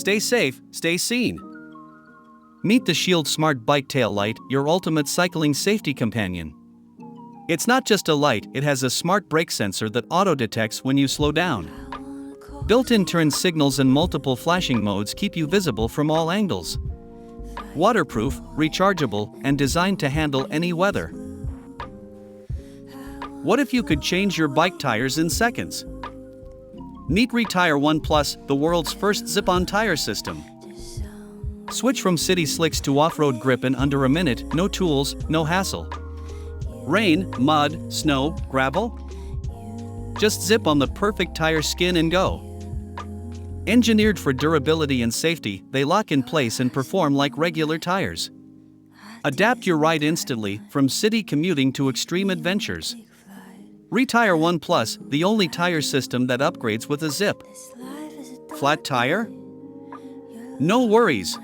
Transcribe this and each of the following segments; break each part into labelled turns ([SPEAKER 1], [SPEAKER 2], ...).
[SPEAKER 1] Stay safe, stay seen. Meet the Shield Smart Bike Tail Light, your ultimate cycling safety companion. It's not just a light, it has a smart brake sensor that auto-detects when you slow down. Built-in turn signals and multiple flashing modes keep you visible from all angles. Waterproof, rechargeable, and designed to handle any weather. What if you could change your bike tires in seconds? Meet Retire One Plus, the world's first zip-on tire system. Switch from city slicks to off-road grip in under a minute, no tools, no hassle. Rain, mud, snow, gravel? Just zip on the perfect tire skin and go. Engineered for durability and safety, they lock in place and perform like regular tires. Adapt your ride instantly, from city commuting to extreme adventures. Retire One Plus, the only tire system that upgrades with a zip. Flat tire? No worries.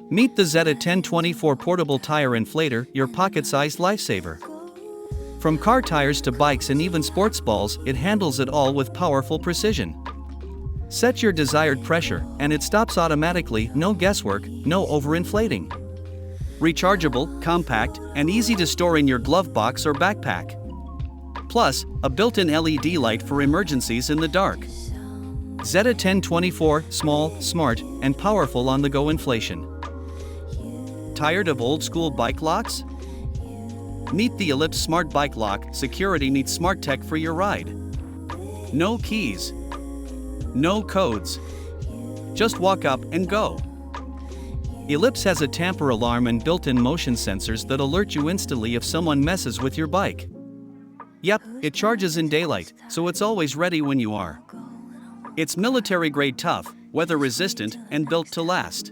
[SPEAKER 1] Meet the Zeta 1024 portable tire inflator, your pocket-sized lifesaver. From car tires to bikes and even sports balls, it handles it all with powerful precision. Set your desired pressure, and it stops automatically, no guesswork, no overinflating. Rechargeable, compact, and easy to store in your glove box or backpack. Plus, a built-in LED light for emergencies in the dark. Zeta 1024, small, smart, and powerful on-the-go inflation. Tired of old-school bike locks? Meet the Ellipse Smart Bike Lock, security meets smart tech for your ride. No keys. No codes. Just walk up and go. Ellipse has a tamper alarm and built-in motion sensors that alert you instantly if someone messes with your bike. Yep, it charges in daylight, so it's always ready when you are. It's military-grade tough, weather-resistant, and built to last.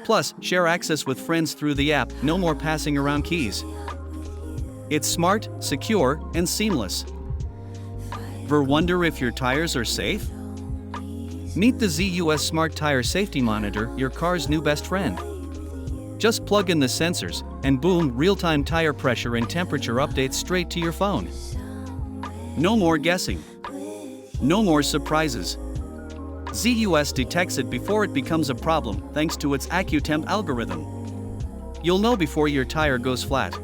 [SPEAKER 1] Plus, share access with friends through the app, no more passing around keys. It's smart, secure, and seamless. Ever wonder if your tires are safe? Meet the ZUS Smart Tire Safety Monitor, your car's new best friend. Just plug in the sensors, and boom, real-time tire pressure and temperature updates straight to your phone. No more guessing. No more surprises. ZUS detects it before it becomes a problem thanks to its AccuTemp algorithm. You'll know before your tire goes flat.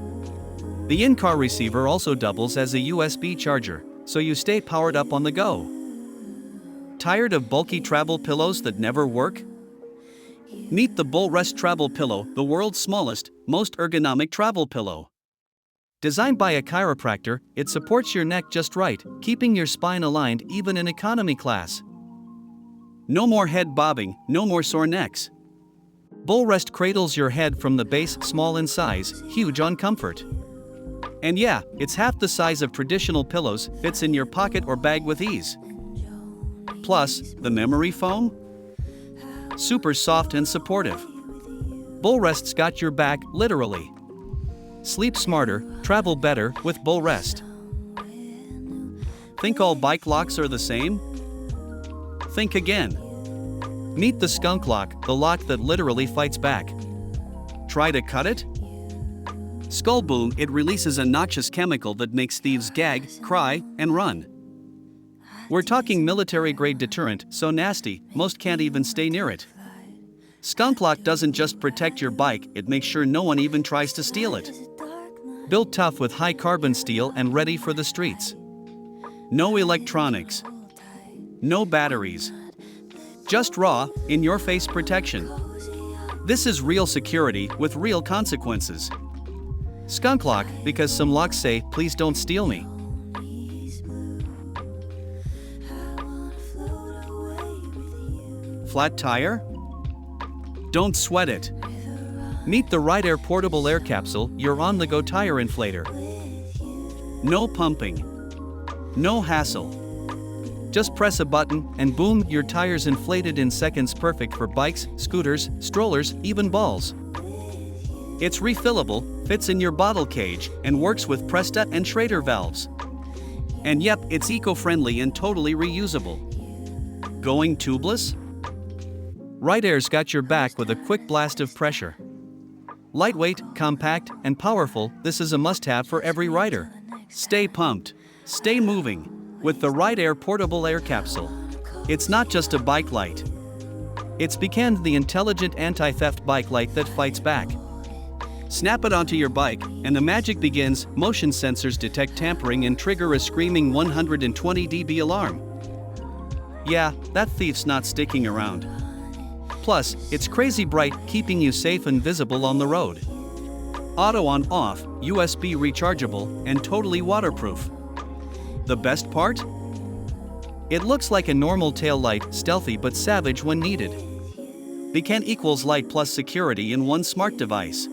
[SPEAKER 1] The in-car receiver also doubles as a USB charger, so you stay powered up on the go. Tired of bulky travel pillows that never work? Meet the Bull Rest Travel Pillow, the world's smallest, most ergonomic travel pillow. Designed by a chiropractor, it supports your neck just right, keeping your spine aligned even in economy class. No more head bobbing, no more sore necks. Bull Rest cradles your head from the base, small in size, huge on comfort. And yeah, it's half the size of traditional pillows, fits in your pocket or bag with ease. Plus, the memory foam? Super soft and supportive. Bull Rest's got your back, literally. Sleep smarter, travel better with Bull Rest. Think all bike locks are the same? Think again. Meet the Skunk Lock, the lock that literally fights back. Try to cut it? Skull boom, it releases a noxious chemical that makes thieves gag, cry, and run. We're talking military-grade deterrent, so nasty, most can't even stay near it. Skunk Lock doesn't just protect your bike, it makes sure no one even tries to steal it. Built tough with high carbon steel and ready for the streets. No electronics. No batteries. Just raw, in-your-face protection. This is real security with real consequences. Skunk Lock, because some locks say, please don't steal me. Flat tire? Don't sweat it. Meet the Ride Air Portable Air Capsule, your on-the-go tire inflator. No pumping. No hassle. Just press a button, and boom, your tire's inflated in seconds, perfect for bikes, scooters, strollers, even balls. It's refillable, fits in your bottle cage, and works with Presta and Schrader valves. And yep, it's eco-friendly and totally reusable. Going tubeless? Ride Air's got your back with a quick blast of pressure. Lightweight, compact, and powerful, this is a must-have for every rider. Stay pumped. Stay moving with the Ride Air Portable Air Capsule. It's not just a bike light. It's become the intelligent anti-theft bike light that fights back. Snap it onto your bike, and the magic begins. Motion sensors detect tampering and trigger a screaming 120 dB alarm. Yeah, that thief's not sticking around. Plus, it's crazy bright, keeping you safe and visible on the road. Auto on/off, USB rechargeable, and totally waterproof. The best part? It looks like a normal tail light, stealthy but savage when needed. Beacon equals light plus security in one smart device.